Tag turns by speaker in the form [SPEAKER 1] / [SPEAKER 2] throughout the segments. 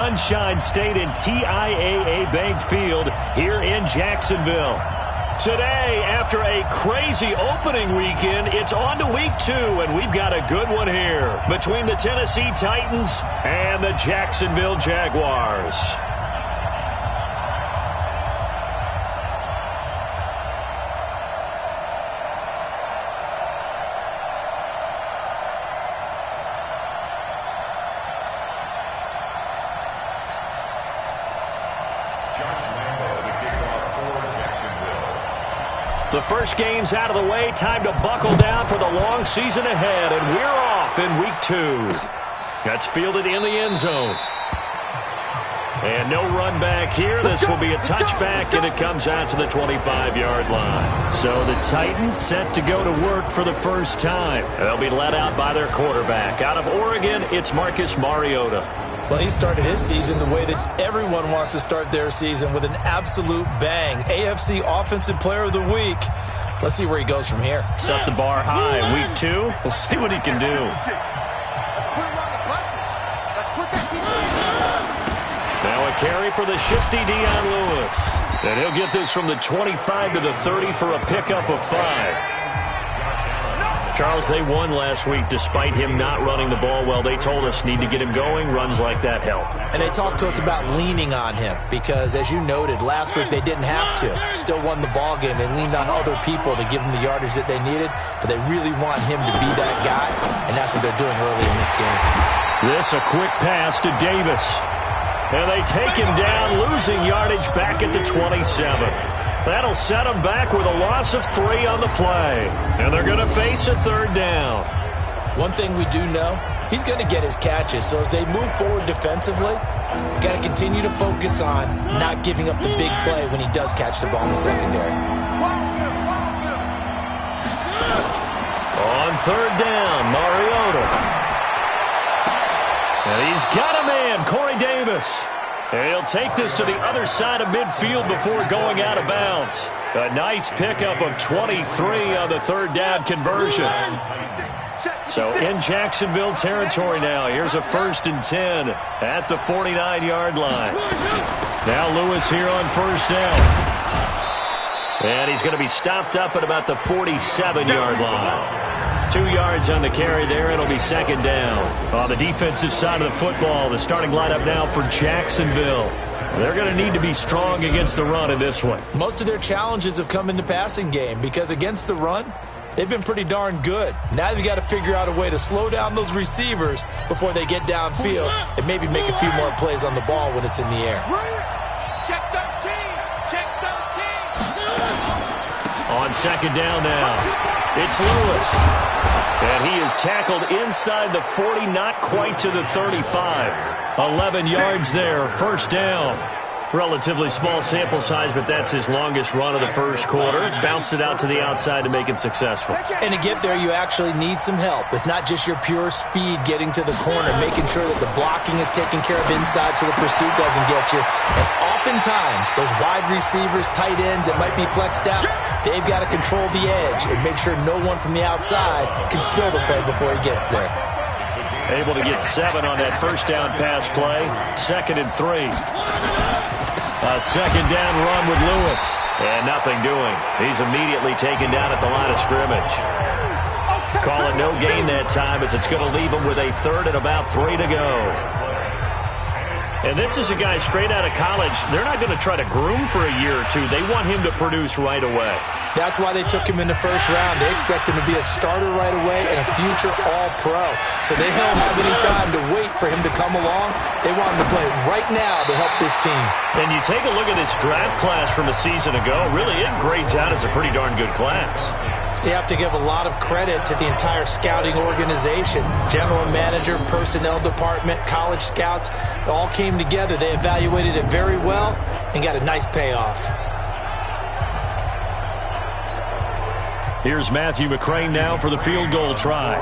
[SPEAKER 1] Sunshine State and TIAA Bank Field here in Jacksonville. Today, after a crazy opening weekend, it's on to week 2, and we've got a good one here between the Tennessee Titans and the Jacksonville Jaguars. The first game's out of the way. Time to buckle down for the long season ahead. And we're off in week 2. That's fielded in the end zone. And no run back here. This will be a touchback, and it comes out to the 25-yard line. So the Titans set to go to work for the first time. They'll be led out by their quarterback. Out of Oregon, it's Marcus Mariota.
[SPEAKER 2] Well, he started his season the way that everyone wants to start their season, with an absolute bang. AFC Offensive Player of the Week. Let's see where he goes from here.
[SPEAKER 1] Set the bar high. Week 2, we'll see what he can do. Now a carry for the shifty Dion Lewis. And he'll get this from the 25 to the 30 for a pickup of 5. Charles, they won last week despite him not running the ball well. They told us need to get him going. Runs like that help.
[SPEAKER 2] And they talked to us about leaning on him because, as you noted, last week they didn't have to. Still won the ball game. They leaned on other people to give them the yardage that they needed, but they really want him to be that guy, and that's what they're doing early in this game.
[SPEAKER 1] This a quick pass to Davis. And they take him down, losing yardage back at the 27. That'll set them back with a loss of 3 on the play. And they're going to face a third down.
[SPEAKER 2] One thing we do know, he's going to get his catches. So as they move forward defensively, got to continue to focus on not giving up the big play when he does catch the ball in the secondary.
[SPEAKER 1] On third down, Mariota. And he's got a man, Corey Davis. And he'll take this to the other side of midfield before going out of bounds. A nice pickup of 23 on the third down conversion. So in Jacksonville territory now. Here's a 1st and 10 at the 49-yard line. Now Lewis here on first down. And he's going to be stopped up at about the 47-yard line. 2 yards on the carry there. It'll be second down. On the defensive side of the football, the starting lineup now for Jacksonville. They're going to need to be strong against the run in this one.
[SPEAKER 2] Most of their challenges have come in the passing game because against the run, they've been pretty darn good. Now they've got to figure out a way to slow down those receivers before they get downfield and maybe make a few more plays on the ball when it's in the air.
[SPEAKER 3] Check 13. Check 13.
[SPEAKER 1] On second down now. It's Lewis. And he is tackled inside the 40, not quite to the 35. 11 yards there, first down. Relatively small sample size, but that's his longest run of the first quarter. Bounced it out to the outside to make it successful.
[SPEAKER 2] And to get there, you actually need some help. It's not just your pure speed getting to the corner, making sure that the blocking is taken care of inside so the pursuit doesn't get you. And oftentimes, those wide receivers, tight ends that might be flexed out, they've got to control the edge and make sure no one from the outside can spill the play before he gets there.
[SPEAKER 1] Able to get 7 on that first down pass play. 2nd and 3. A second down run with Lewis. And nothing doing. He's immediately taken down at the line of scrimmage. Call it no gain that time as it's going to leave him with a 3rd and about 3 to go. And this is a guy straight out of college. They're not going to try to groom for a year or 2. They want him to produce right away.
[SPEAKER 2] That's why they took him in the first round. They expect him to be a starter right away and a future All-Pro. So they don't have any time to wait for him to come along. They want him to play right now to help this team.
[SPEAKER 1] And you take a look at this draft class from a season ago. Really, it grades out as a pretty darn good class.
[SPEAKER 2] So you have to give a lot of credit to the entire scouting organization. General manager, personnel department, college scouts, it all came together. They evaluated it very well and got a nice payoff.
[SPEAKER 1] Here's Matthew McCrane now for the field goal try.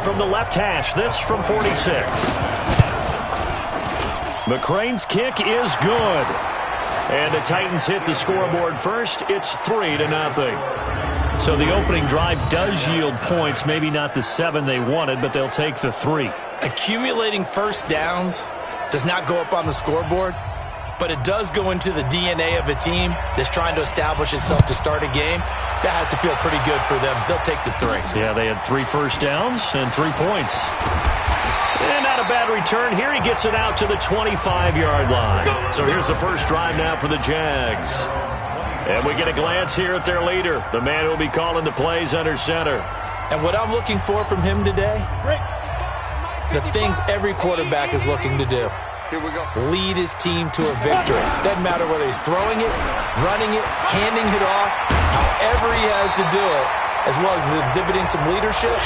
[SPEAKER 1] From the left hash, this from 46. McCrane's kick is good. And the Titans hit the scoreboard first. It's 3-0. So the opening drive does yield points. Maybe not the 7 they wanted, but they'll take the 3.
[SPEAKER 2] Accumulating first downs does not go up on the scoreboard, but it does go into the DNA of a team that's trying to establish itself to start a game. That has to feel pretty good for them. They'll take the 3.
[SPEAKER 1] Yeah, they had 3 first downs and 3 points. And not a bad return here. He gets it out to the 25-yard line. So here's the first drive now for the Jags. And we get a glance here at their leader, the man who will be calling the plays under center.
[SPEAKER 2] And what I'm looking for from him today, the things every quarterback is looking to do.
[SPEAKER 3] Here we go.
[SPEAKER 2] Lead his team to a victory. Doesn't matter whether he's throwing it, running it, handing it off, however he has to do it, as well as exhibiting some leadership,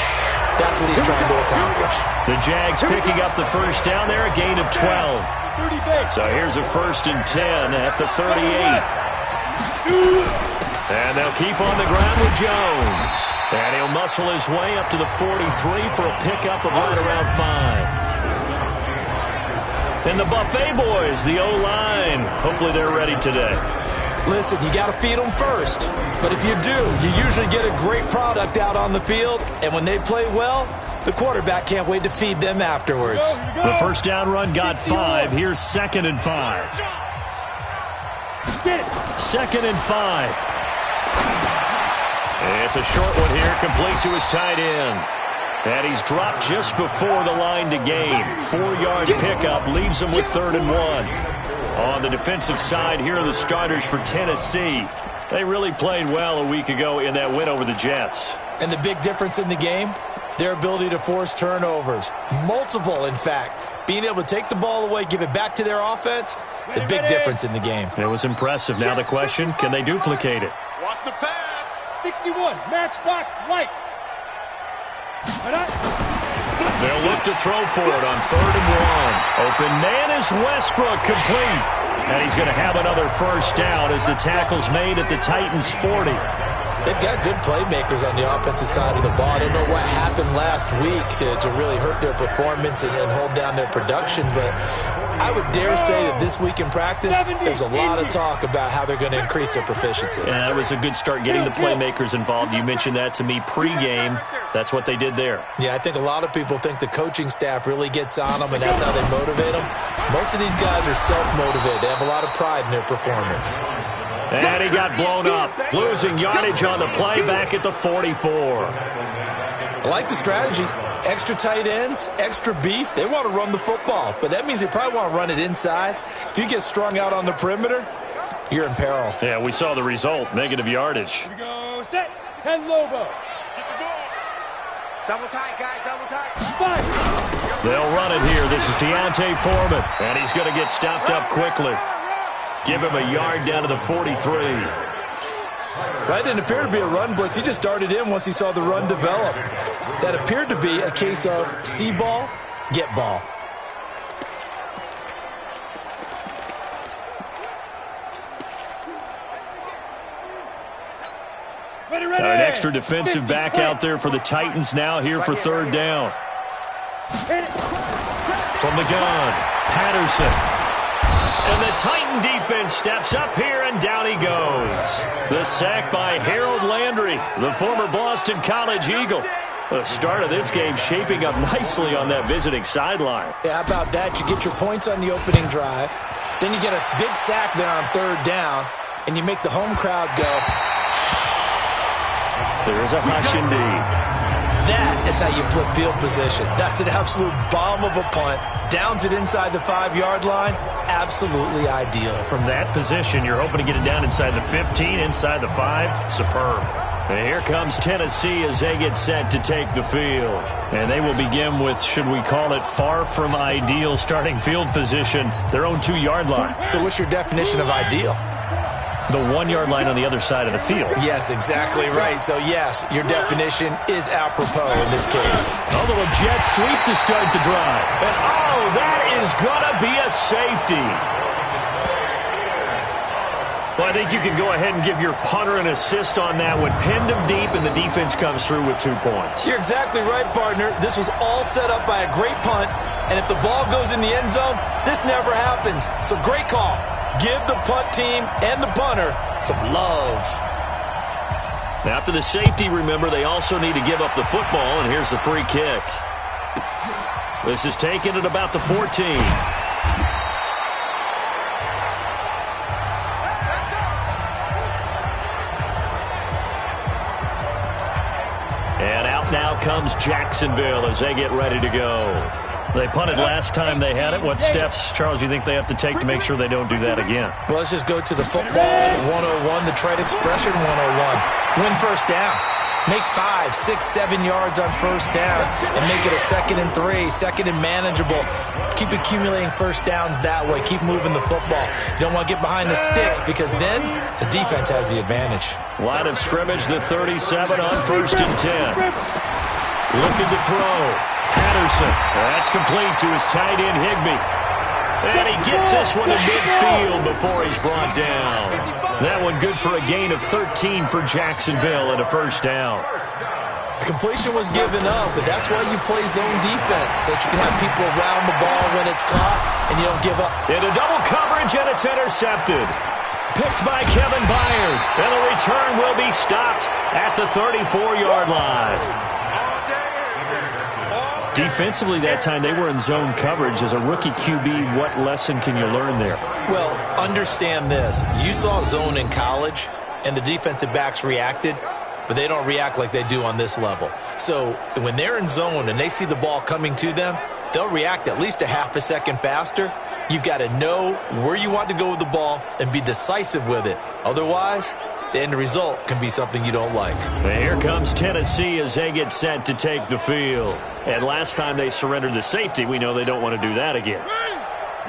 [SPEAKER 2] that's what he's trying to accomplish.
[SPEAKER 1] The Jags picking up the first down there, a gain of 12. So here's a 1st and 10 at the 38. And they'll keep on the ground with Jones. And he'll muscle his way up to the 43 for a pickup of right around 5. And the Buffet boys, the O-line, hopefully they're ready today.
[SPEAKER 2] Listen, you got to feed them first. But if you do, you usually get a great product out on the field. And when they play well, the quarterback can't wait to feed them afterwards.
[SPEAKER 1] The first down run got 5. Here's 2nd and 5. 2nd and 5. It's a short one here, complete to his tight end. And he's dropped just before the line to gain. 4-yard pickup leaves him with 3rd and 1. On the defensive side, here are the starters for Tennessee. They really played well a week ago in that win over the Jets.
[SPEAKER 2] And the big difference in the game, their ability to force turnovers. Multiple, in fact. Being able to take the ball away, give it back to their offense, the big difference in the game.
[SPEAKER 1] It was impressive. Now the question, can they duplicate it?
[SPEAKER 3] Watch the pass.
[SPEAKER 4] 61, matchbox lights.
[SPEAKER 1] They'll look to throw for it on 3rd and 1. Open man is Westbrook, complete. And he's going to have another first down as the tackle's made at the Titans' 40.
[SPEAKER 2] They've got good playmakers on the offensive side of the ball. I don't know what happened last week to really hurt their performance and hold down their production, but I would dare say that this week in practice, there's a lot of talk about how they're going to increase their proficiency.
[SPEAKER 1] Yeah, that was a good start getting the playmakers involved. You mentioned that to me pregame. That's what they did there.
[SPEAKER 2] Yeah, I think a lot of people think the coaching staff really gets on them, and that's how they motivate them. Most of these guys are self-motivated. They have a lot of pride in their performance.
[SPEAKER 1] And he got blown up, losing yardage on the play back at the 44.
[SPEAKER 2] I like the strategy. Extra tight ends, extra beef. They want to run the football, but that means they probably want to run it inside. If you get strung out on the perimeter, you're in peril.
[SPEAKER 1] Yeah, we saw the result, negative yardage.
[SPEAKER 4] Here we go, set, 10 Lobo.
[SPEAKER 3] Get the ball. Double tight, guys, double tight.
[SPEAKER 4] 5.
[SPEAKER 1] They'll run it here. This is Deontay Foreman, and he's going to get stopped up quickly. Give him a yard down to the 43.
[SPEAKER 2] That didn't appear to be a run blitz. He just darted in once he saw the run develop. That appeared to be a case of see ball, get ball.
[SPEAKER 1] An extra defensive back out there for the Titans now here for 3rd down. From the gun, Patterson. And the Titan defense steps up here, and down he goes. The sack by Harold Landry, the former Boston College Eagle. The start of this game shaping up nicely on that visiting sideline.
[SPEAKER 2] Yeah, how about that? You get your points on the opening drive. Then you get a big sack there on 3rd down, and you make the home crowd go.
[SPEAKER 1] There's a hush indeed.
[SPEAKER 2] That is how you flip field position. That's an absolute bomb of a punt. Downs it inside the 5-yard line. Absolutely ideal.
[SPEAKER 1] From that position, you're hoping to get it down inside the 15, inside the 5. Superb. And here comes Tennessee as they get set to take the field. And they will begin with, should we call it, far from ideal starting field position, their own 2-yard line.
[SPEAKER 2] So what's your definition of ideal?
[SPEAKER 1] The 1-yard line on the other side of the field.
[SPEAKER 2] Yes, exactly right. So, yes, your definition is apropos in this case.
[SPEAKER 1] A little jet sweep to start the drive. And, oh, that is going to be a safety. Well, I think you can go ahead and give your punter an assist on that one. Pinned him deep, and the defense comes through with 2 points.
[SPEAKER 2] You're exactly right, partner. This was all set up by a great punt, and if the ball goes in the end zone, this never happens. So, great call. Give the punt team and the punter some love.
[SPEAKER 1] After the safety, remember, they also need to give up the football, and here's the free kick. This is taken at about the 14. comes Jacksonville as they get ready to go. They punted last time they had it. What steps, Charles, do you think they have to take to make sure they don't do that again?
[SPEAKER 2] Well, let's just go to the football 101, the trade expression 101. Win first down. Make 5, 6, 7 yards on first down and make it a 2nd and 3, 2nd and manageable. Keep accumulating first downs that way. Keep moving the football. You don't want to get behind the sticks because then the defense has the advantage.
[SPEAKER 1] Line of scrimmage, the 37 on 1st and 10. Looking to throw. Patterson. That's complete to his tight end, Higbee. And he gets this one to midfield before he's brought down. That one good for a gain of 13 for Jacksonville and a first down.
[SPEAKER 2] The completion was given up, but that's why you play zone defense, so that you can have people around the ball when it's caught and you don't give up.
[SPEAKER 1] Into double coverage, and it's intercepted. Picked by Kevin Byard. And the return will be stopped at the 34-yard line. Defensively that time, they were in zone coverage. As a rookie QB, what lesson can you learn there?
[SPEAKER 2] Well, understand this. You saw zone in college, and the defensive backs reacted, but they don't react like they do on this level. So when they're in zone and they see the ball coming to them, they'll react at least a half a second faster. You've got to know where you want to go with the ball and be decisive with it. Otherwise, the end result can be something you don't like.
[SPEAKER 1] And here comes Tennessee as they get set to take the field. And last time they surrendered the safety, we know they don't want to do that again.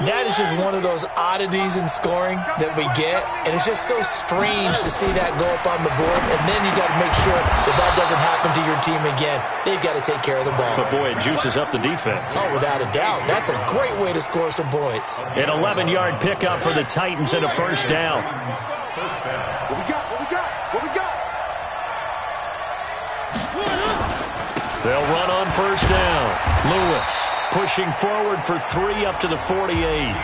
[SPEAKER 2] That is just one of those oddities in scoring that we get, and it's just so strange to see that go up on the board, and then you got to make sure that that doesn't happen to your team again. They've got to take care of the ball.
[SPEAKER 1] But, boy, it juices up the defense.
[SPEAKER 2] Oh, without a doubt. That's a great way to score some points.
[SPEAKER 1] An 11-yard pickup for the Titans and a first down.
[SPEAKER 3] What we got? What we got? What we got?
[SPEAKER 1] They'll run on first down. Lewis pushing forward for 3 up to the 48.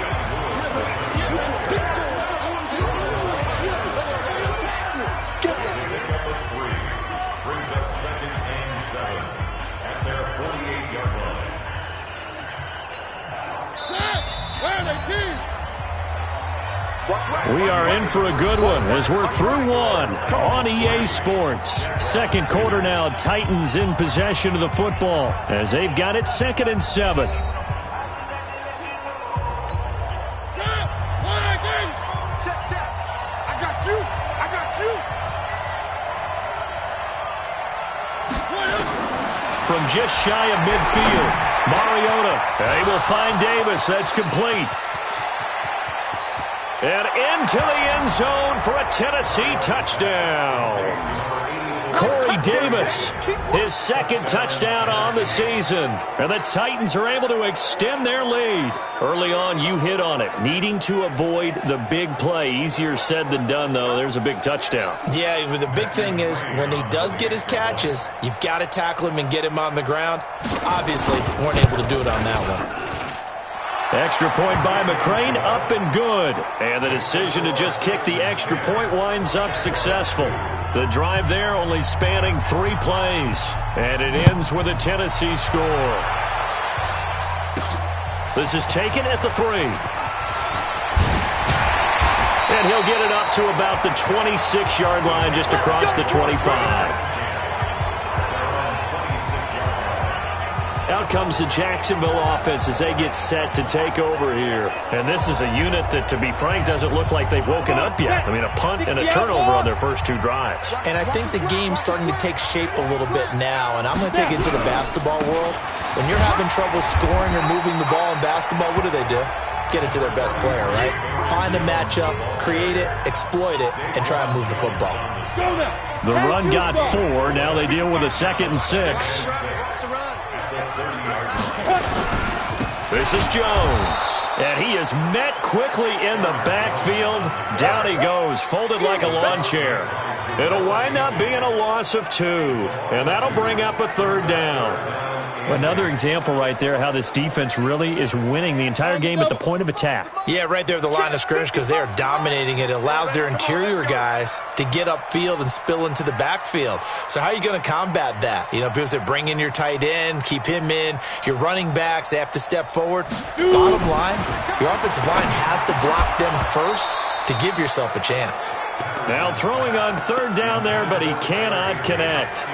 [SPEAKER 1] We are in for a good one as we're through one on EA Sports. Second quarter now, Titans in possession of the football as they've got it 2nd and 7.
[SPEAKER 3] Set. I got you. I got you.
[SPEAKER 1] From just shy of midfield, Mariota able to find Davis. That's complete. And into the end zone for a Tennessee touchdown. Corey Davis, his 2nd touchdown on the season. And the Titans are able to extend their lead. Early on, you hit on it, needing to avoid the big play. Easier said than done, though. There's a big touchdown.
[SPEAKER 2] Yeah, the big thing is when he does get his catches, you've got to tackle him and get him on the ground. Obviously, weren't able to do it on that one.
[SPEAKER 1] Extra point by McCrane, up and good. And the decision to just kick the extra point winds up successful. The drive there only spanning 3 plays. And it ends with a Tennessee score. This is taken at the 3. And he'll get it up to about the 26-yard line, just across the 25. Out comes the Jacksonville offense as they get set to take over here. And this is a unit that, to be frank, doesn't look like they've woken up yet. I mean, a punt and a turnover on their first 2 drives.
[SPEAKER 2] And I think the game's starting to take shape a little bit now. And I'm going to take it to the basketball world. When you're having trouble scoring or moving the ball in basketball, what do? Get it to their best player, right? Find a matchup, create it, exploit it, and try and move the football.
[SPEAKER 1] The run got 4. Now they deal with a 2nd and 6. This is Jones, and he is met quickly in the backfield. Down he goes, folded like a lawn chair. It'll wind up being a loss of 2, and that'll bring up a 3rd down. Another example right there how this defense really is winning the entire game at the point of attack.
[SPEAKER 2] Yeah, right there at the line of scrimmage because they are dominating it. It allows their interior guys to get upfield and spill into the backfield. So how are you going to combat that? You know, people say bring in your tight end, keep him in. Your running backs, they have to step forward. Bottom line, your offensive line has to block them first to give yourself a chance.
[SPEAKER 1] Now throwing on 3rd down there, but he cannot connect.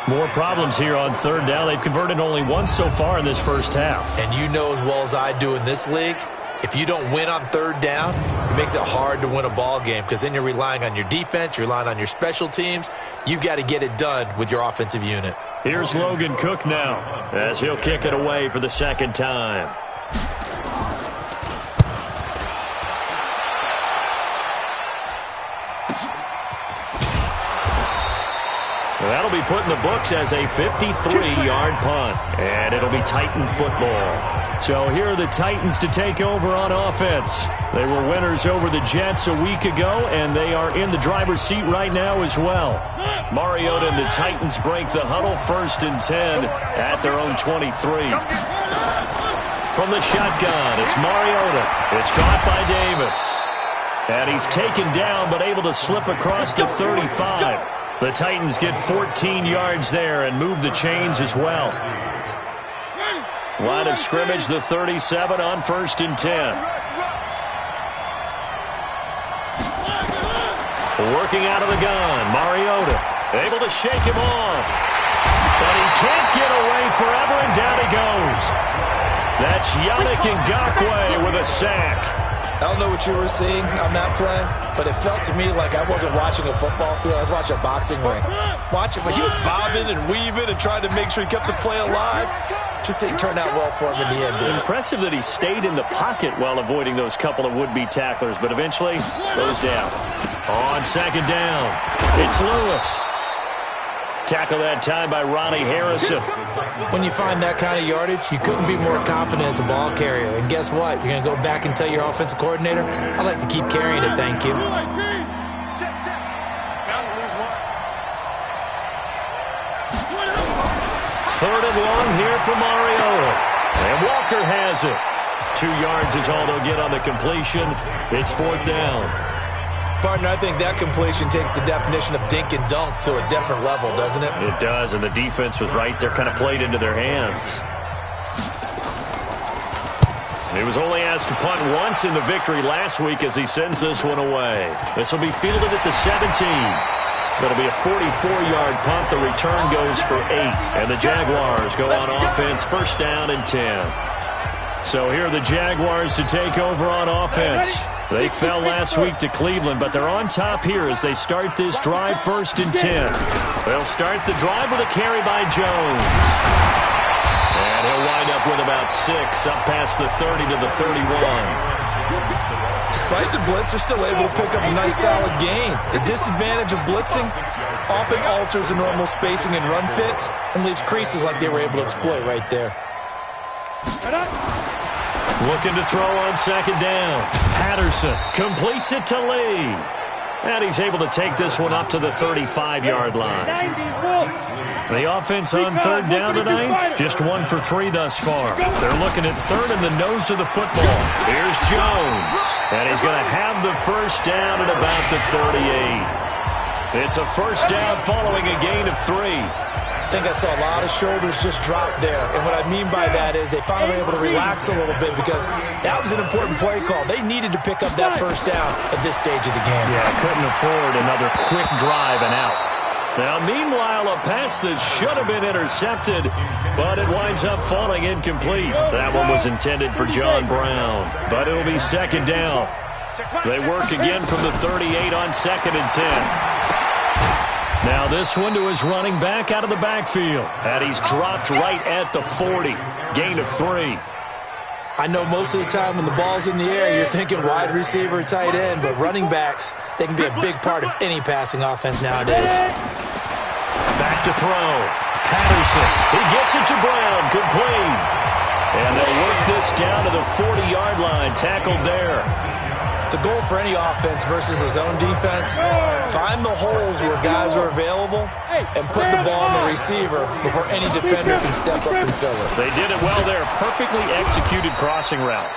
[SPEAKER 1] More problems here on third down. They've converted only once so far in this first half.
[SPEAKER 2] And you know as well as I do in this league, if you don't win on third down, it makes it hard to win a ball game because then you're relying on your defense, you're relying on your special teams. You've got to get it done with your offensive unit.
[SPEAKER 1] Here's Logan Cook now as he'll kick it away for the second time. That'll be put in the books as a 53-yard punt, and it'll be Titan football. So here are the Titans to take over on offense. They were winners over the Jets a week ago, and they are in the driver's seat right now as well. Mariota and the Titans break the huddle, 1st and 10 at their own 23. From the shotgun, it's Mariota. It's caught by Davis. And he's taken down but able to slip across the 35. The Titans get 14 yards there and move the chains as well. Line of scrimmage, the 37 on 1st and 10. Working out of the gun, Mariota able to shake him off. But he can't get away forever, and down he goes. That's Yannick Ngakoue with a sack.
[SPEAKER 2] I don't know what you were seeing on that play, but it felt to me like I wasn't watching a football field. I was watching a boxing ring. Watching, but he was bobbing and weaving and trying to make sure he kept the play alive. Just didn't turn out well for him in the end, did it?
[SPEAKER 1] Impressive that he stayed in the pocket while avoiding those couple of would-be tacklers, but eventually goes down. On 2nd down, it's Lewis. Tackle that time by Ronnie Harrison.
[SPEAKER 2] When you find that kind of yardage, you couldn't be more confident as a ball carrier. And guess what? You're going to go back and tell your offensive coordinator, I'd like to keep carrying it, thank you.
[SPEAKER 1] 3rd and long here for Mariota. And Walker has it. 2 yards is all they'll get on the completion. It's 4th down.
[SPEAKER 2] Partner, I think that completion takes the definition of dink and dunk to a different level, doesn't it?
[SPEAKER 1] It does, and the defense was right there, kind of played into their hands. He was only asked to punt once in the victory last week as he sends this one away. This will be fielded at the 17. That'll be a 44-yard punt. The return goes for 8. And the Jaguars go on offense, 1st down and 10. So here are the Jaguars to take over on offense. They fell last week to Cleveland, but they're on top here as they start this drive, 1st and 10. They'll start the drive with a carry by Jones. And he'll wind up with about 6 up past the 30 to the 31.
[SPEAKER 2] Despite the blitz, they're still able to pick up a nice solid gain. The disadvantage of blitzing often alters the normal spacing and run fits and leaves creases like they were able to exploit right there.
[SPEAKER 1] Looking to throw on 2nd down. Patterson completes it to Lee. And he's able to take this one up to the 35-yard line. The offense on 3rd down tonight, just 1 for 3 thus far. They're looking at 3rd in the nose of the football. Here's Jones. And he's going to have the 1st down at about the 38. It's a 1st down following a gain of 3.
[SPEAKER 2] I think I saw a lot of shoulders just drop there. And what I mean by that is they finally were able to relax a little bit because that was an important play call. They needed to pick up that 1st down at this stage of the game.
[SPEAKER 1] Yeah, couldn't afford another quick drive and out. Now, meanwhile, a pass that should have been intercepted, but it winds up falling incomplete. That one was intended for John Brown, but it'll be 2nd down. They work again from the 38 on 2nd and 10. Now this one to his running back out of the backfield. And he's dropped right at the 40. Gain of 3.
[SPEAKER 2] I know most of the time when the ball's in the air, you're thinking wide receiver, tight end, but running backs, they can be a big part of any passing offense nowadays.
[SPEAKER 1] Back to throw. Patterson. He gets it to Brown. Complete. And they work this down to the 40-yard line. Tackled there.
[SPEAKER 2] The goal for any offense versus a zone defense, find the holes where guys are available and put the ball on the receiver before any defender can step up and fill it.
[SPEAKER 1] They did it well there. Perfectly executed crossing route.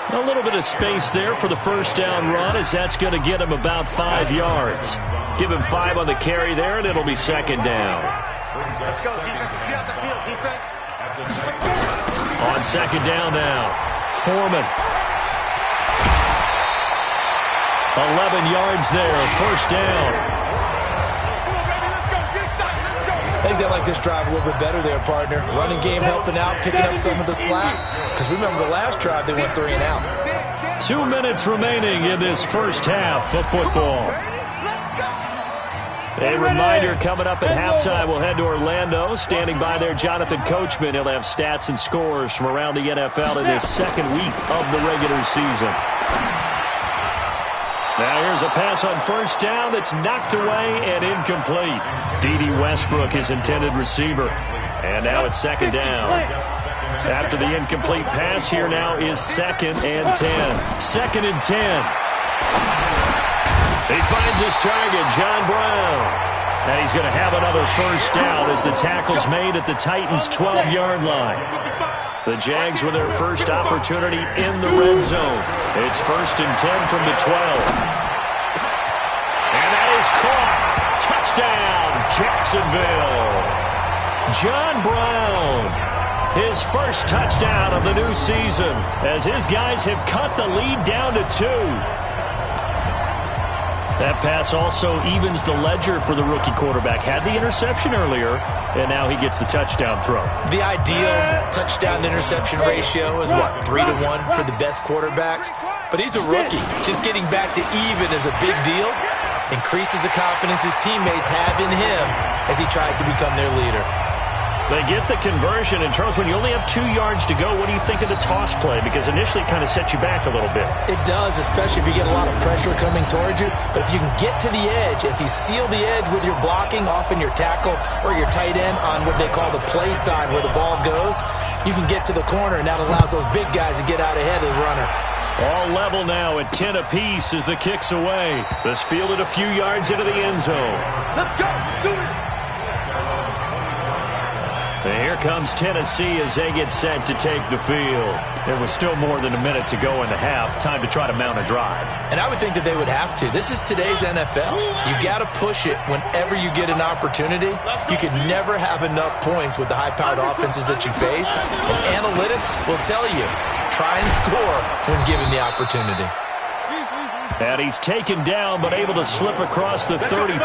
[SPEAKER 1] A little bit of space there for the 1st down run as that's going to get him about 5 yards. Give him 5 on the carry there, and it'll be 2nd down.
[SPEAKER 3] Let's go, defense. Let's get out the field, defense.
[SPEAKER 1] On 2nd down now, Foreman. 11 yards there, 1st down.
[SPEAKER 2] They think they like this drive a little bit better there, partner. Running game helping out, picking up some of the slack. Because remember, the last drive, they went 3 and out.
[SPEAKER 1] 2 minutes remaining in this first half of football. A reminder, coming up at halftime, we'll head to Orlando. Standing by there, Jonathan Coachman. He'll have stats and scores from around the NFL in his second week of the regular season. Now here's a pass on first down that's knocked away and incomplete. D.D. Westbrook, his intended receiver. And now it's second down. After the incomplete pass, here now is 2nd and 10. 2nd and 10. He finds his target, John Brown. And he's going to have another first down as the tackle's made at the Titans' 12-yard line. The Jags with their first opportunity in the red zone. It's 1st and 10 from the 12. And that is caught. Touchdown, Jacksonville. John Brown, his first touchdown of the new season as his guys have cut the lead down to 2. That pass also evens the ledger for the rookie quarterback. Had the interception earlier, and now he gets the touchdown throw.
[SPEAKER 2] The ideal touchdown-interception ratio is, what, 3-1 for the best quarterbacks? But he's a rookie. Just getting back to even is a big deal. Increases the confidence his teammates have in him as he tries to become their leader.
[SPEAKER 1] They get the conversion, and Charles, when you only have 2 yards to go, what do you think of the toss play? Because initially it kind of sets you back a little bit.
[SPEAKER 2] It does, especially if you get a lot of pressure coming towards you. But if you can get to the edge, if you seal the edge with your blocking, often your tackle or your tight end on what they call the play side where the ball goes, you can get to the corner, and that allows those big guys to get out ahead of the runner.
[SPEAKER 1] All level now at 10 apiece as the kick's away. This fielded a few yards into the end zone.
[SPEAKER 3] Let's go. Do it.
[SPEAKER 1] And here comes Tennessee as they get set to take the field. There was still more than a minute to go in the half. Time to try to mount a drive.
[SPEAKER 2] And I would think that they would have to. This is today's NFL. You got to push it whenever you get an opportunity. You can never have enough points with the high-powered offenses that you face. And analytics will tell you, try and score when given the opportunity.
[SPEAKER 1] And he's taken down but able to slip across the 35.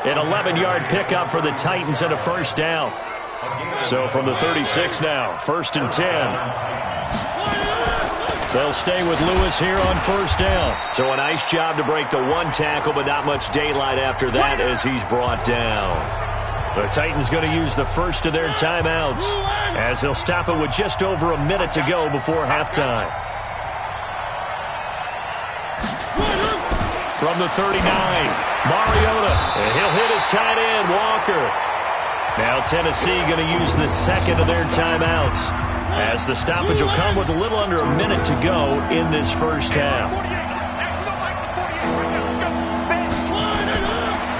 [SPEAKER 1] An 11-yard pickup for the Titans and a first down. So from the 36 now, 1st and 10. They'll stay with Lewis here on first down. So a nice job to break the 1 tackle, but not much daylight after that as he's brought down. The Titans going to use the first of their timeouts as they'll stop it with just over a minute to go before halftime. From the 39, Mariota, and he'll hit his tight end, Walker. Now Tennessee going to use the second of their timeouts as the stoppage will come with a little under a minute to go in this first half.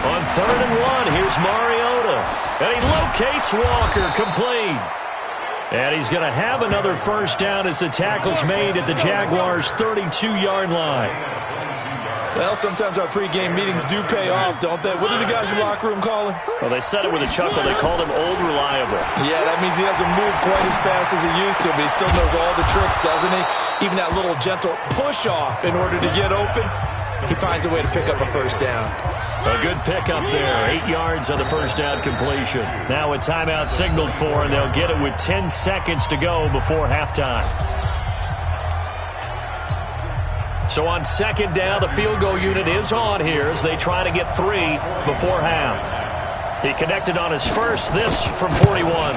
[SPEAKER 1] On 3rd and 1, here's Mariota. And he locates Walker, complete. And he's going to have another first down as the tackle's made at the Jaguars' 32-yard line.
[SPEAKER 2] Well, sometimes our pregame meetings do pay off, don't they? What do the guys in the locker room call him?
[SPEAKER 1] Well, they said it with a chuckle. They called him Old Reliable.
[SPEAKER 2] Yeah, that means he doesn't move quite as fast as he used to, but he still knows all the tricks, doesn't he? Even that little gentle push-off in order to get open, he finds a way to pick up a first down.
[SPEAKER 1] A good pickup there. 8 yards on the first down completion. Now a timeout signaled for, and they'll get it with 10 seconds to go before halftime. So on second down, the field goal unit is on here as they try to get 3 before half. He connected on his first, this from 41.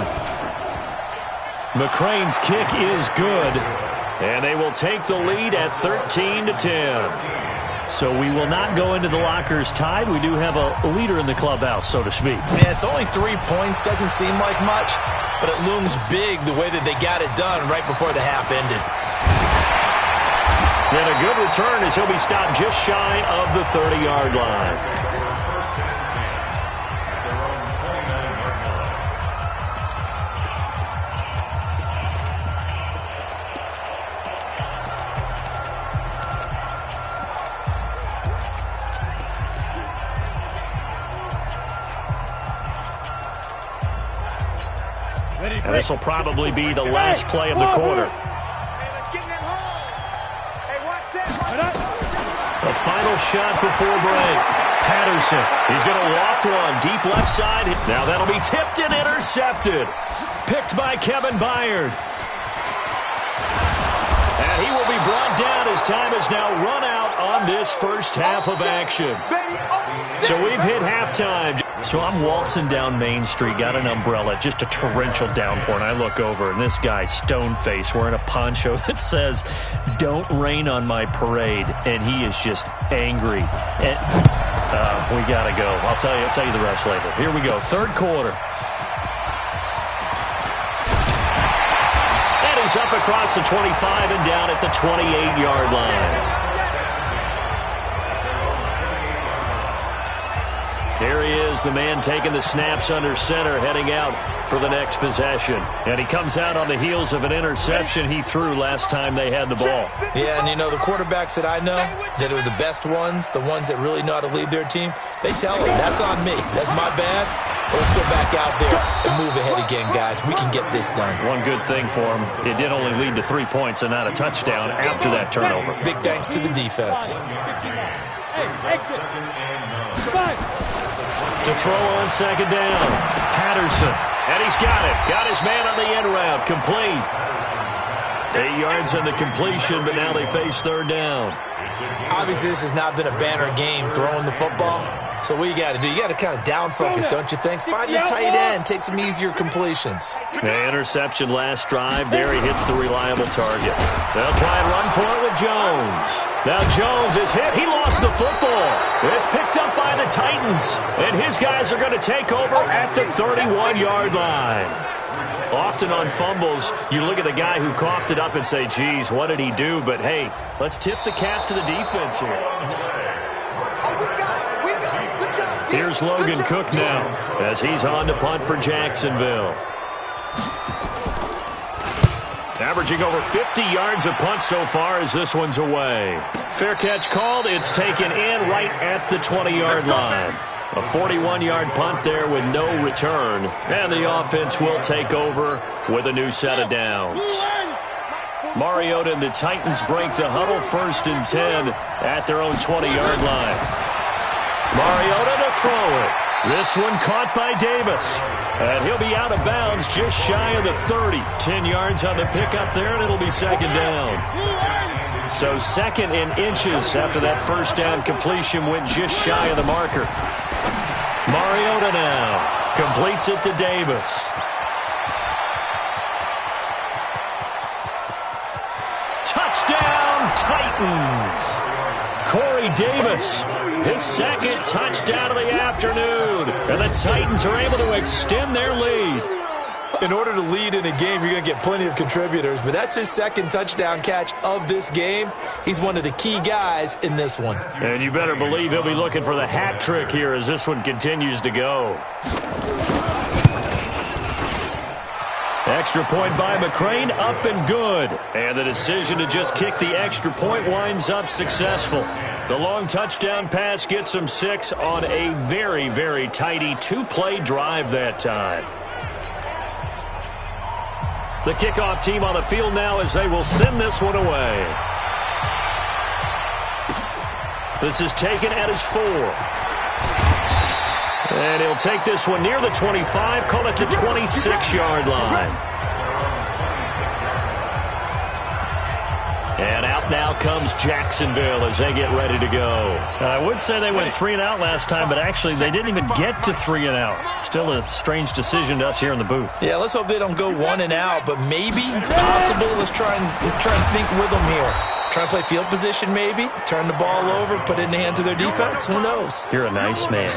[SPEAKER 1] McCrane's kick is good, and they will take the lead at 13-10. So we will not go into the lockers tied. We do have a leader in the clubhouse, so to speak.
[SPEAKER 2] Man, it's only 3 points. Doesn't seem like much, but it looms big the way that they got it done right before the half ended.
[SPEAKER 1] And a good return as he'll be stopped just shy of the 30-yard line. And this will probably be the last play of the quarter. A final shot before break. Patterson, he's going to loft one deep left side. Now that'll be tipped and intercepted. Picked by Kevin Byard. And he will be brought down as time has now run out on this first half of action. So we've hit halftime. So I'm waltzing down Main Street, got an umbrella, just a torrential downpour, and I look over, and this guy, stone-faced, wearing a poncho that says, "Don't rain on my parade," and he is just angry. And we got to go. I'll tell you the rest later. Here we go, third quarter. And he's up across the 25 and down at the 28-yard line. Here he is, the man taking the snaps under center, heading out for the next possession. And he comes out on the heels of an interception he threw last time they had the ball.
[SPEAKER 2] Yeah, and you know, the quarterbacks that I know that are the best ones, the ones that really know how to lead their team, they tell him, that's on me. That's my bad. Let's go back out there and move ahead again, guys. We can get this done.
[SPEAKER 1] One good thing for him, it did only lead to 3 points and not a touchdown after that turnover.
[SPEAKER 2] Big thanks to the defense.
[SPEAKER 1] To throw on second down. Patterson. And he's got it. Got his man on the end route. Complete. 8 yards on the completion, but now they face third down.
[SPEAKER 2] Obviously, this has not been a banner game throwing the football. So what you got to do, you got to kind of down focus, don't you think? Find the tight end. Take some easier completions.
[SPEAKER 1] The interception last drive. There he hits the reliable target. They'll try and run for it with Jones. Now Jones is hit. He lost the football. It's picked up by the Titans. And his guys are going to take over at the 31-yard line. Often on fumbles, you look at the guy who coughed it up and say, geez, what did he do? But, hey, let's tip the cap to the defense here. Here's Logan Cook now as he's on to punt for Jacksonville. Averaging over 50 yards a punt so far as this one's away. Fair catch called. It's taken in right at the 20-yard line. A 41-yard punt there with no return. And the offense will take over with a new set of downs. Mariota and the Titans break the huddle, 1st and 10 at their own 20-yard line. Mariota to throw it. This one caught by Davis. And he'll be out of bounds just shy of the 30. 10 yards on the pickup there, and it'll be second down. So second in inches after that first down completion went just shy of the marker. Mariota now completes it to Davis. Touchdown, Titans. Corey Davis, his second touchdown of the afternoon. And the Titans are able to extend their lead.
[SPEAKER 2] In order to lead in a game, you're going to get plenty of contributors, but that's his second touchdown catch of this game. He's one of the key guys in this one.
[SPEAKER 1] And you better believe he'll be looking for the hat trick here as this one continues to go. Extra point by McCrane, up and good. And the decision to just kick the extra point winds up successful. The long touchdown pass gets him 6 on a very, very tidy 2-play drive that time. The kickoff team on the field now as they will send this one away. This is taken at his 4. And he'll take this one near the 25, call it the 26-yard line. And out now comes Jacksonville as they get ready to go. I would say they went 3 and out last time, but actually they didn't even get to 3 and out. Still a strange decision to us here in the booth.
[SPEAKER 2] Yeah, let's hope they don't go 1 and out, but maybe, possibly, let's try and think with them here. Try and play field position maybe, turn the ball over, put it in the hands of their defense. Who knows?
[SPEAKER 1] You're a nice man.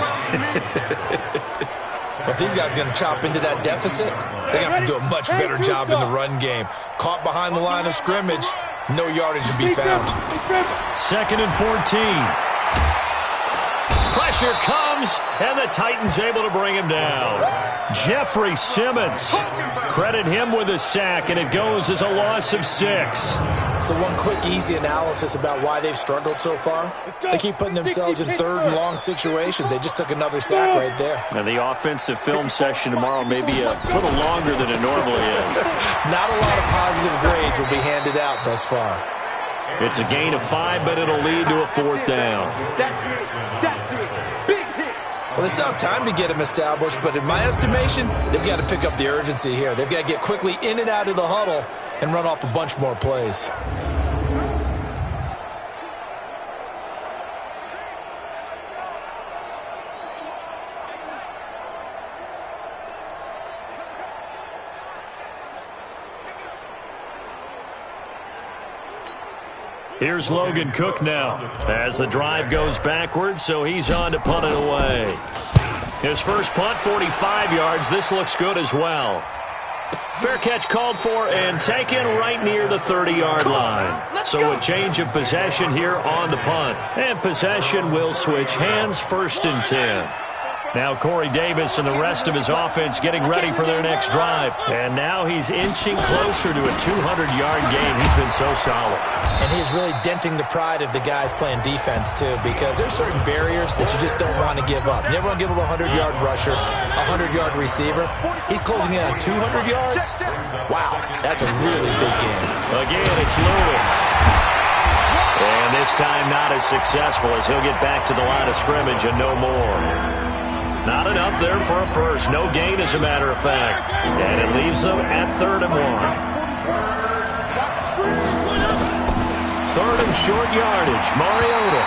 [SPEAKER 2] If these guys are going to chop into that deficit, they're going to have to do a much better job in the run game. Caught behind the line of scrimmage, no yardage to be found.
[SPEAKER 1] 2nd and 14. Pressure comes, and the Titans able to bring him down. Jeffrey Simmons, credit him with a sack, and it goes as a loss of 6.
[SPEAKER 2] So one quick, easy analysis about why they've struggled so far. They keep putting themselves in 3rd and long situations. They just took another sack right there.
[SPEAKER 1] And the offensive film session tomorrow may be a little longer than it normally is.
[SPEAKER 2] Not a lot of positive grades will be handed out thus far.
[SPEAKER 1] It's a gain of 5, but it'll lead to a 4th down.
[SPEAKER 2] Well, they still have time to get him established, but in my estimation, they've got to pick up the urgency here. They've got to get quickly in and out of the huddle and run off a bunch more plays.
[SPEAKER 1] Here's Logan Cook now as the drive goes backwards, so he's on to punt it away. His first punt, 45 yards. This looks good as well. Fair catch called for and taken right near the 30-yard line. So a change of possession here on the punt. And possession will switch hands, 1st and 10. Now Corey Davis and the rest of his offense getting ready for their next drive. And now he's inching closer to a 200-yard game. He's been so solid.
[SPEAKER 2] And he's really denting the pride of the guys playing defense, too, because there's certain barriers that you just don't want to give up. You never want to give up a 100-yard rusher, a 100-yard receiver. He's closing in on 200 yards. Wow, that's a really big game.
[SPEAKER 1] Again, it's Lewis. And this time not as successful as he'll get back to the line of scrimmage and no more. Not enough there for a first. No gain, as a matter of fact. And it leaves them at 3rd and 1. 3rd and short yardage. Mariota.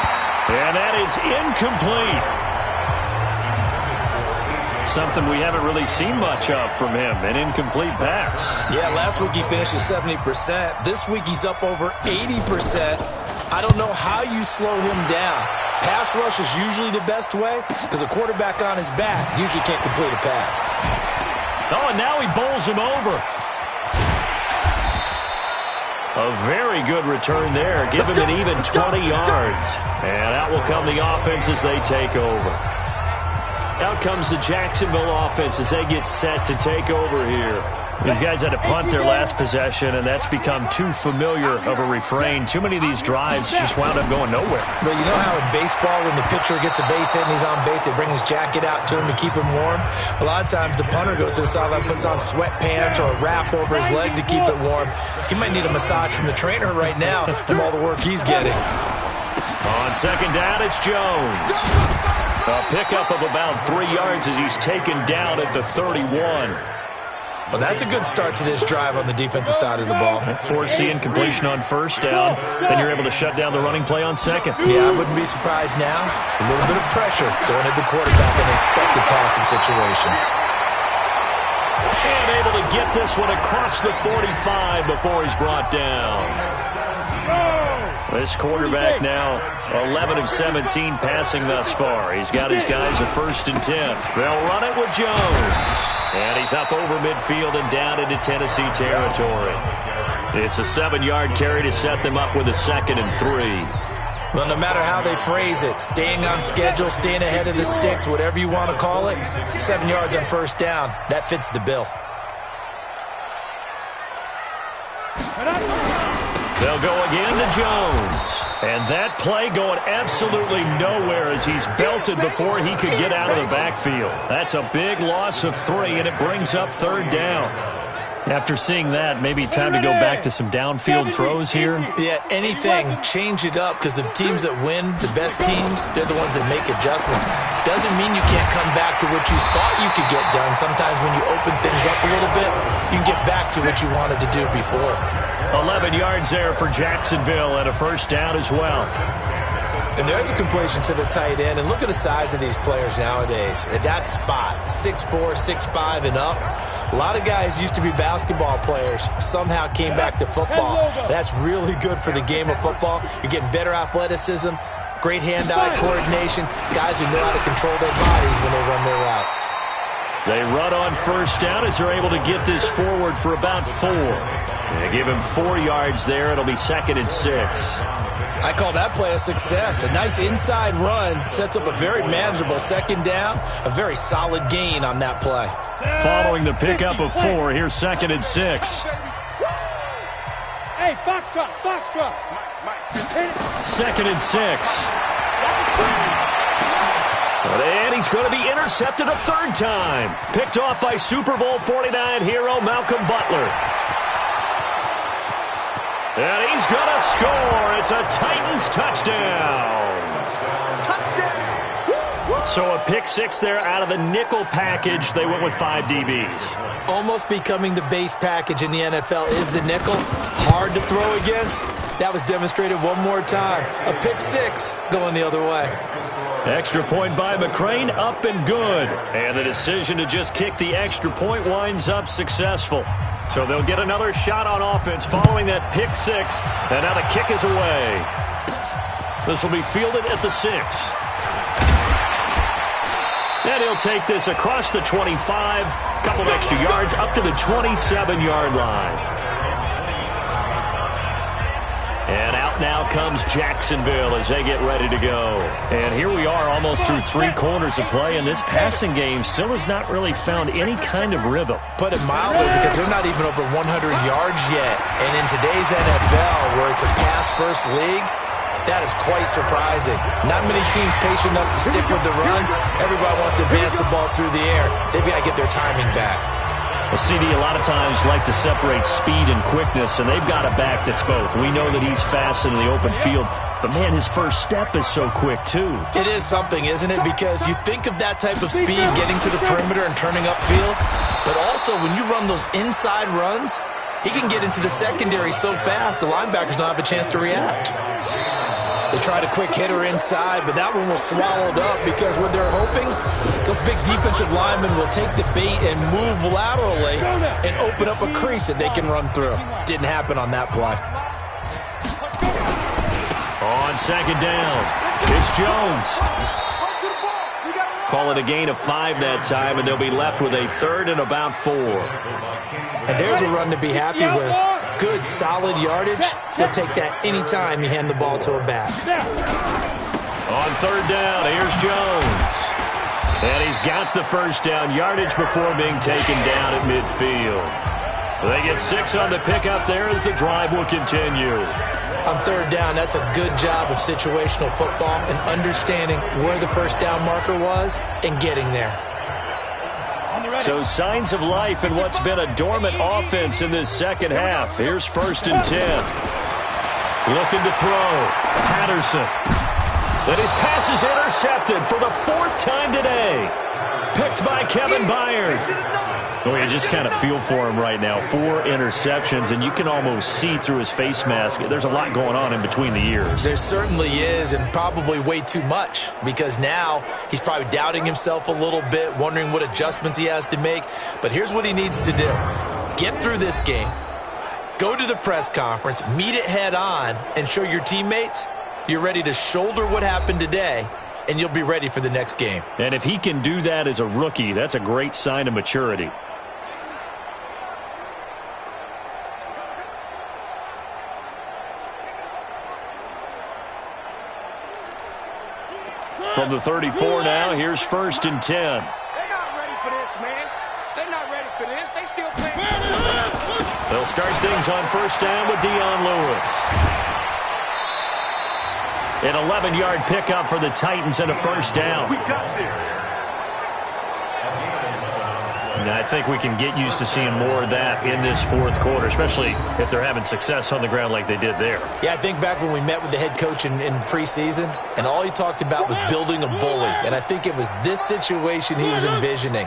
[SPEAKER 1] And that is incomplete. Something we haven't really seen much of from him, an incomplete pass.
[SPEAKER 2] Yeah, last week he finished at 70%. This week he's up over 80%. I don't know how you slow him down. Pass rush is usually the best way because a quarterback on his back usually can't complete a pass.
[SPEAKER 1] Oh, and now he bowls him over. A very good return there. Give him an even 20 yards. And out will come the offense as they take over. Out comes the Jacksonville offense as they get set to take over here. These guys had to punt their last possession, and that's become too familiar of a refrain. Too many of these drives just wound up going nowhere.
[SPEAKER 2] But you know how in baseball, when the pitcher gets a base hit and he's on base, they bring his jacket out to him to keep him warm? A lot of times the punter goes to the sideline, puts on sweatpants or a wrap over his leg to keep it warm. He might need a massage from the trainer right now from all the work he's getting.
[SPEAKER 1] On 2nd down, it's Jones. A pickup of about 3 yards as he's taken down at the 31.
[SPEAKER 2] Well, that's a good start to this drive on the defensive side of the ball.
[SPEAKER 1] Forcing completion on 1st down. Then you're able to shut down the running play on 2nd.
[SPEAKER 2] Yeah, I wouldn't be surprised now. A little bit of pressure going at the quarterback in an expected passing situation.
[SPEAKER 1] And able to get this one across the 45 before he's brought down. This quarterback now 11 of 17 passing thus far. He's got his guys a 1st and 10. They'll run it with Jones. And he's up over midfield and down into Tennessee territory. It's a 7-yard carry to set them up with a 2nd and 3.
[SPEAKER 2] Well, no matter how they phrase it, staying on schedule, staying ahead of the sticks, whatever you want to call it, 7 yards on 1st down, that fits the bill.
[SPEAKER 1] They'll go again to Jones. And that play going absolutely nowhere as he's belted before he could get out of the backfield. That's a big loss of 3, and it brings up 3rd down. After seeing that, maybe time to go back to some downfield throws here.
[SPEAKER 2] Yeah, anything. Change it up because the teams that win, the best teams, they're the ones that make adjustments. Doesn't mean you can't come back to what you thought you could get done. Sometimes when you open things up a little bit, you can get back to what you wanted to do before.
[SPEAKER 1] 11 yards there for Jacksonville and a 1st down as well.
[SPEAKER 2] And there's a completion to the tight end. And look at the size of these players nowadays. At that spot, 6'4", 6'5", and up. A lot of guys used to be basketball players, somehow came back to football. That's really good for the game of football. You're getting better athleticism, great hand-eye coordination, guys who know how to control their bodies when they run their routes.
[SPEAKER 1] They run on 1st down as they're able to get this forward for about 4. They give him 4 yards there. It'll be 2nd and 6.
[SPEAKER 2] I call that play a success. A nice inside run sets up a very manageable 2nd down. A very solid gain on that play.
[SPEAKER 1] Following the pickup of 4, here's 2nd and 6.
[SPEAKER 4] Hey, Foxtrot, Foxtrot.
[SPEAKER 1] 2nd and 6. And he's going to be intercepted a 3rd time. Picked off by Super Bowl 49 hero Malcolm Butler. And he's going to score. It's a Titans touchdown. So a pick six there out of the nickel package. They went with 5 DBs.
[SPEAKER 2] Almost becoming the base package in the NFL is the nickel. Hard to throw against. That was demonstrated one more time. A pick six going the other way.
[SPEAKER 1] Extra point by McCrane, up and good. And the decision to just kick the extra point winds up successful. So they'll get another shot on offense following that pick six. And now the kick is away. This will be fielded at the 6. And he'll take this across the 25. Couple extra yards up to the 27-yard line. And out now comes Jacksonville as they get ready to go. And here we are almost through 3 quarters of play, and this passing game still has not really found any kind of rhythm.
[SPEAKER 2] Put it mildly, because they're not even over 100 yards yet. And in today's NFL, where it's a pass-first league, that is quite surprising. Not many teams patient enough to stick with the run. Everybody wants to advance the ball through the air. They've got to get their timing back.
[SPEAKER 1] The CD a lot of times like to separate speed and quickness, and they've got a back that's both. We know that he's fast in the open field, but, man, his first step is so quick, too.
[SPEAKER 2] It is something, isn't it? Because you think of that type of speed getting to the perimeter and turning upfield, but also when you run those inside runs, he can get into the secondary so fast the linebackers don't have a chance to react. They tried a quick hitter inside, but that one was swallowed up because what they're hoping, those big defensive linemen will take the bait and move laterally and open up a crease that they can run through. Didn't happen on that play.
[SPEAKER 1] On second down, it's Jones. Call it a gain of 5 that time, and they'll be left with a 3rd and about 4.
[SPEAKER 2] And there's a run to be happy with. Good, solid yardage. He'll take that anytime you hand the ball to a back.
[SPEAKER 1] On 3rd down, here's Jones. And he's got the first down yardage before being taken down at midfield. They get 6 on the pickup there as the drive will continue.
[SPEAKER 2] On 3rd down, that's a good job of situational football and understanding where the first down marker was and getting there.
[SPEAKER 1] So signs of life in what's been a dormant offense in this second half. Here's 1st and 10. Looking to throw. Patterson. Then his pass is intercepted for the 4th time today. Picked by Kevin Byard. Oh, you just kind of feel for him right now. 4 interceptions, and you can almost see through his face mask. There's a lot going on in between the ears.
[SPEAKER 2] There certainly is, and probably way too much, because now he's probably doubting himself a little bit, wondering what adjustments he has to make. But here's what he needs to do. Get through this game. Go to the press conference, meet it head on, and show your teammates you're ready to shoulder what happened today, and you'll be ready for the next game.
[SPEAKER 1] And if he can do that as a rookie, that's a great sign of maturity. From the 34 now, here's 1st and 10.
[SPEAKER 3] They're not ready for this, man. They're not ready for this. They still playing.
[SPEAKER 1] They'll start things on 1st down with Dion Lewis. An 11-yard pickup for the Titans and a 1st down.
[SPEAKER 3] We got this.
[SPEAKER 1] And I think we can get used to seeing more of that in this 4th quarter, especially if they're having success on the ground like they did there.
[SPEAKER 2] Yeah, I think back when we met with the head coach in preseason, and all he talked about was building a bully. And I think it was this situation he was envisioning.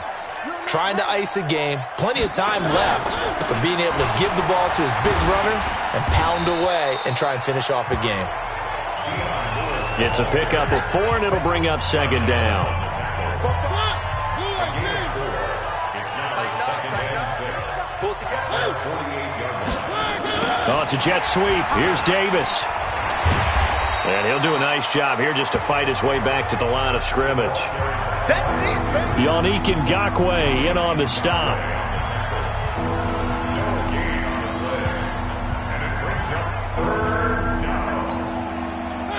[SPEAKER 2] Trying to ice a game, plenty of time left, but being able to give the ball to his big runner and pound away and try and finish off a game.
[SPEAKER 1] It's a pickup of 4, and it'll bring up 2nd down. Oh, it's a jet sweep. Here's Davis. And he'll do a nice job here just to fight his way back to the line of scrimmage. Yannick Ngakoue in on the stop.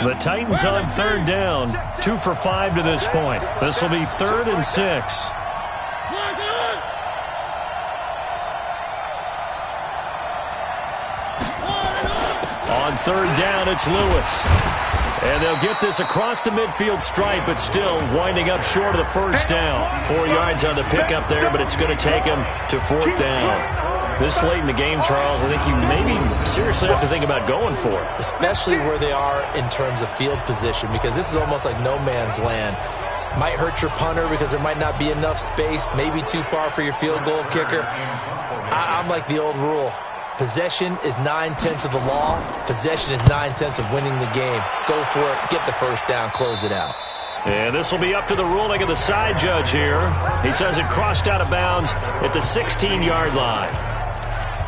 [SPEAKER 1] The Titans on 3rd down. 2 for 5 to this point. This will be 3rd and 6. On 3rd down, it's Lewis. And they'll get this across the midfield stripe, but still winding up short of the 1st down. 4 yards on the pickup there, but it's going to take him to 4th down. This late in the game, Charles, I think you maybe seriously have to think about going for it.
[SPEAKER 2] Especially where they are in terms of field position, because this is almost like no man's land. Might hurt your punter because there might not be enough space, maybe too far for your field goal kicker. I'm like the old rule. Possession is 9/10 of the law. Possession is 9/10 of winning the game. Go for it. Get the first down. Close it out.
[SPEAKER 1] And this will be up to the ruling of the side judge here. He says it crossed out of bounds at the 16-yard line.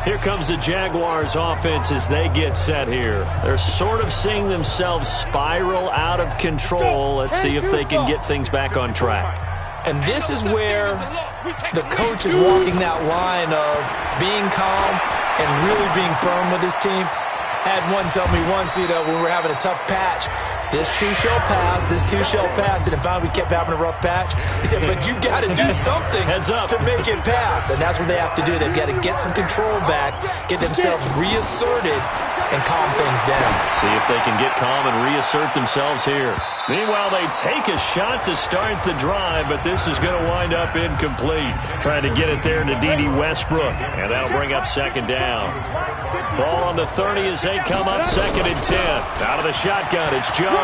[SPEAKER 1] Here comes the Jaguars offense as they get set here. They're sort of seeing themselves spiral out of control. Let's see if they can get things back on track.
[SPEAKER 2] And this is where the coach is walking that line of being calm and really being firm with his team. Had one tell me once, when we were having a tough patch, this too shall pass, this too shall pass. And finally we kept having a rough patch. He said, but you got to do something to make it pass. And that's what they have to do. They've got to get some control back, get themselves reasserted, and calm things down.
[SPEAKER 1] See if they can get calm and reassert themselves here. Meanwhile, they take a shot to start the drive, but this is going to wind up incomplete. Trying to get it there to D.D. Westbrook, and that'll bring up second down. Ball on the 30 as they come up 2nd and 10. Out of the shotgun, it's Jones.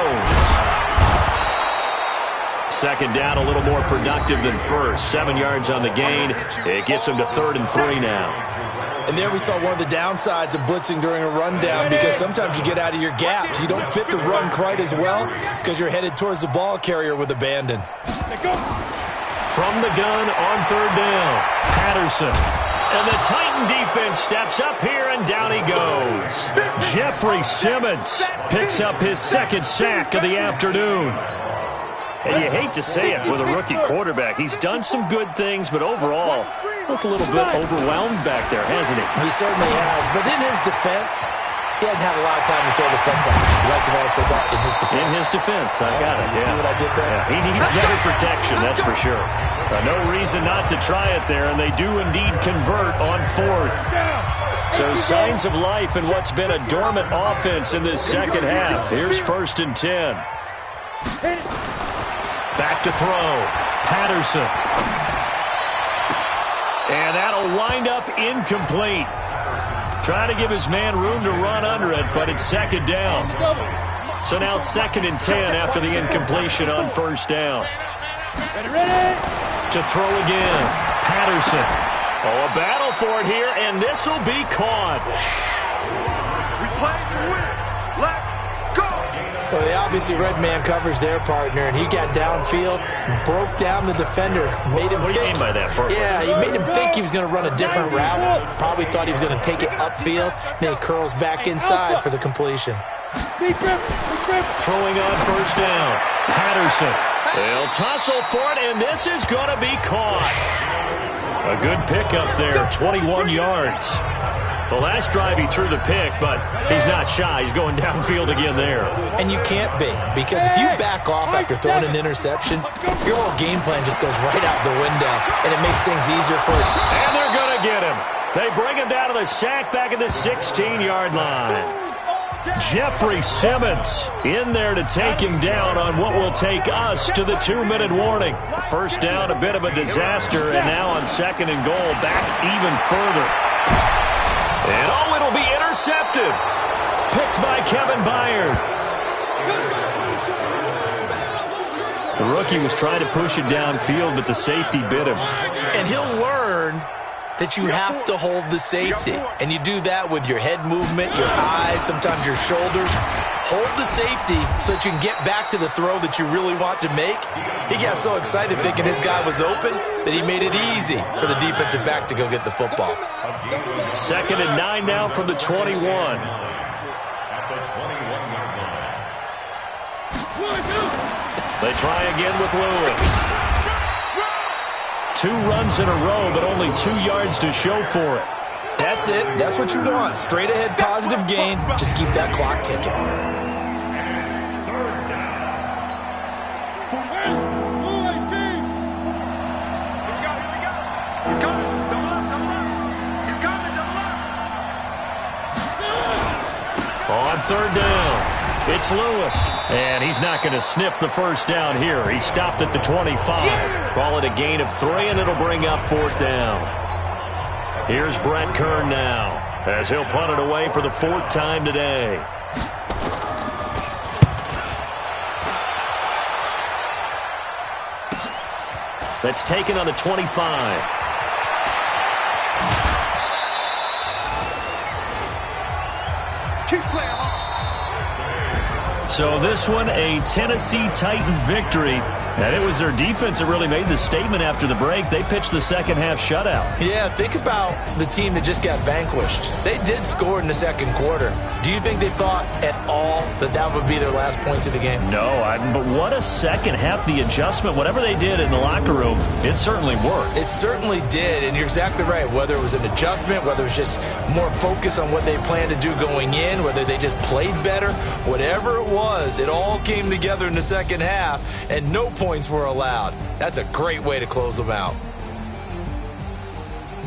[SPEAKER 1] Second down, a little more productive than first. 7 yards on the gain. It gets them to 3rd and 3 now.
[SPEAKER 2] And there we saw one of the downsides of blitzing during a rundown, because sometimes you get out of your gaps. You don't fit the run quite as well because you're headed towards the ball carrier with abandon.
[SPEAKER 1] From the gun on 3rd down, Patterson. And the Titan defense steps up here, and down he goes. Jeffrey Simmons picks up his 2nd sack of the afternoon. And you hate to say it with a rookie quarterback. He's done some good things, but overall, looked a little bit overwhelmed back there, hasn't he?
[SPEAKER 2] He certainly has. But in his defense, he hasn't had a lot of time to throw the football. You like the way I said that? In his defense.
[SPEAKER 1] In his defense, I got it.
[SPEAKER 2] See what I did there?
[SPEAKER 1] Yeah, he needs better protection, that's for sure. No reason not to try it there, and they do indeed convert on 4th. So signs of life in what's been a dormant offense in this second half. Here's 1st and 10. Back to throw. Patterson. And that'll wind up incomplete. Trying to give his man room to run under it, but it's 2nd down. So now 2nd and 10 after the incompletion on 1st down. To throw again. Patterson. Oh, a battle for it here, and this will be caught.
[SPEAKER 5] We play to win. Let's go.
[SPEAKER 2] Well, they obviously red man covers their partner, and he got downfield, broke down the defender, made him
[SPEAKER 1] What do you mean by that, Bert?
[SPEAKER 2] Yeah, he made him think he was going to run a different route. Probably thought he was going to take it upfield. Then he curls back inside for the completion.
[SPEAKER 1] Throwing on 1st down. Patterson. They'll tussle for it, and this is going to be caught. A good pickup there, 21 yards. The last drive he threw the pick, but he's not shy. He's going downfield again there.
[SPEAKER 2] And you can't be, because if you back off after throwing an interception, your whole game plan just goes right out the window, and it makes things easier for you.
[SPEAKER 1] And they're going to get him. They bring him down to the sack back at the 16-yard line. Jeffrey Simmons in there to take him down on what will take us to the 2-minute warning. First down, a bit of a disaster, and now on 2nd and goal, back even further. And oh, it'll be intercepted. Picked by Kevin Byard. The rookie was trying to push it downfield, but the safety bit him.
[SPEAKER 2] And he'll learn that you have to hold the safety. And you do that with your head movement, your eyes, sometimes your shoulders. Hold the safety so that you can get back to the throw that you really want to make. He got so excited thinking his guy was open that he made it easy for the defensive back to go get the football.
[SPEAKER 1] 2nd and 9 now from the 21. They try again with Lewis. 2 runs in a row, but only 2 yards to show for it.
[SPEAKER 2] That's it. That's what you want. Straight ahead, positive gain. Just keep that clock ticking.
[SPEAKER 5] He's coming. Double up, double up. He's coming, double up.
[SPEAKER 1] On 3rd down, it's Lewis. And he's not going to sniff the first down here. He stopped at the 25. Call it a gain of 3, and it'll bring up 4th down. Here's Brett Kern now, as he'll punt it away for the 4th time today. that's taken on the 25.
[SPEAKER 5] Keep playing hard.
[SPEAKER 1] So this one, a Tennessee Titan victory. And it was their defense that really made the statement after the break. They pitched the second half shutout.
[SPEAKER 2] Yeah, think about the team that just got vanquished. They did score in the second quarter. Do you think they thought at all that that would be their last points of the game?
[SPEAKER 1] No, but what a second half. The adjustment, whatever they did in the locker room, it certainly worked.
[SPEAKER 2] It certainly did, and you're exactly right. Whether it was an adjustment, whether it was just more focus on what they planned to do going in, whether they just played better, whatever it was, it all came together in the second half, and no points were allowed. That's a great way to close them out.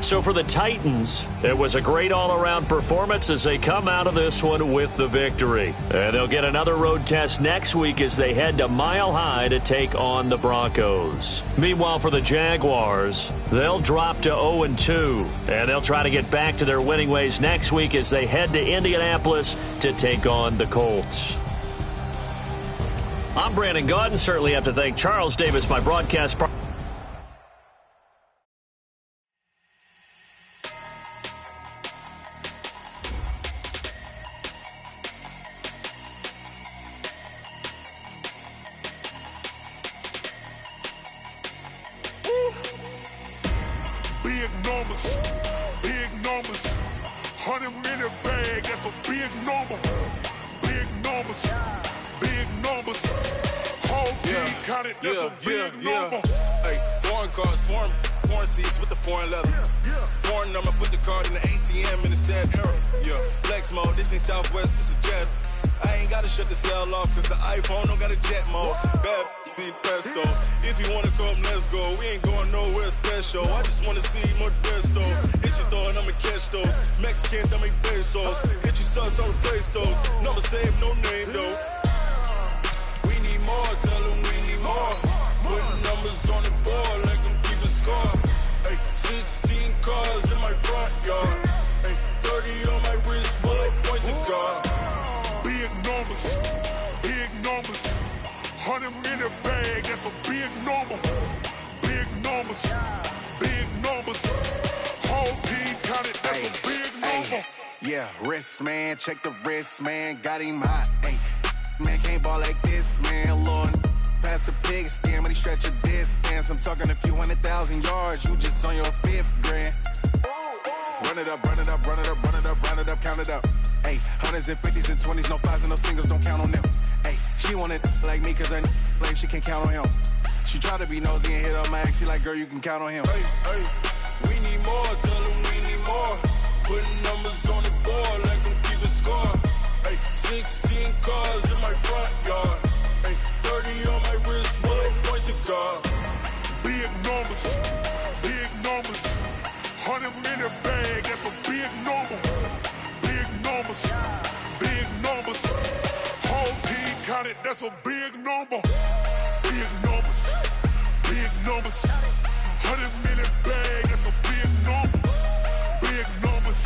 [SPEAKER 1] So for the Titans, it was a great all-around performance as they come out of this one with the victory. And they'll get another road test next week as they head to Mile High to take on the Broncos. Meanwhile, for the Jaguars, they'll drop to 0-2. And they'll try to get back to their winning ways next week as they head to Indianapolis to take on the Colts. I'm Brandon Gaudin. Certainly have to thank Charles Davis, my broadcast partner.
[SPEAKER 5] Big numbers, 100 in the bag, that's a big number. Big numbers, whole team counted, that's a big number.
[SPEAKER 6] Hey, foreign cars, foreign seats with the foreign leather. Foreign number, put the card in the ATM in the sad era. Yeah, flex mode, this ain't Southwest, this is Jet. I ain't gotta shut the cell off, cause the iPhone don't got a jet mode. Bad pesto. If you wanna come, let's go. We ain't going nowhere special. I just wanna see more pesto. Hit your throw and I'ma catch those. Mexican, dame pesos. Hit your sauce, I'll replace those. Number save, no name though. We need more, tell them we need more. Putting numbers on the board, like them keep a score. Hey, 16 cars in my front yard. Hey, 30 on my wrist, bullet point to God.
[SPEAKER 5] Big numbers, 100 in the bag, that's a big number. Big numbers, whole team counted, that's a big number.
[SPEAKER 6] Yeah, wrist man, check the wrist man, got him hot. Hey, man can't ball like this, man. Lord, past the pig skin, but he stretch a distance. I'm talking a few 100,000 yards, you just on your 5th grand. Run it up, count it up. Hey, hundreds and 50s and 20s, no 5s and no singles, don't count on them. Hey, she want it like me, cause her like she can't count on him. She try to be nosy and hit up my ex, she like, girl, you can count on him. Hey, we need more, tell them we need more. Putting numbers on the board, like them keep a score. Hey, 16 cars in my front yard. Hey, 30 on my wrist, bullet point to God.
[SPEAKER 5] Big numbers, 100 in the bag, that's a big number. Big numbers, whole team counted, that's a big number. Big numbers, 100 in the bag, that's a big number. Big numbers,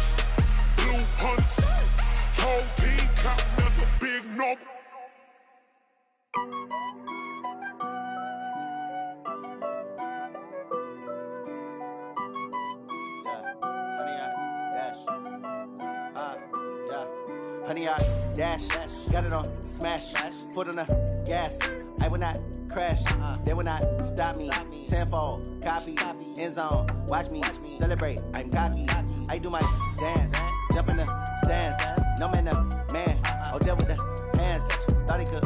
[SPEAKER 5] blue hunts, whole team counting, that's a big number.
[SPEAKER 7] Honey, I dash, got it on smash, foot on the gas. I will not crash, they will not stop me. Tenfold, copy, end zone, watch me celebrate. I'm cocky, I do my dance, jump in the stands. No man, oh, deal with the hands. Thought he could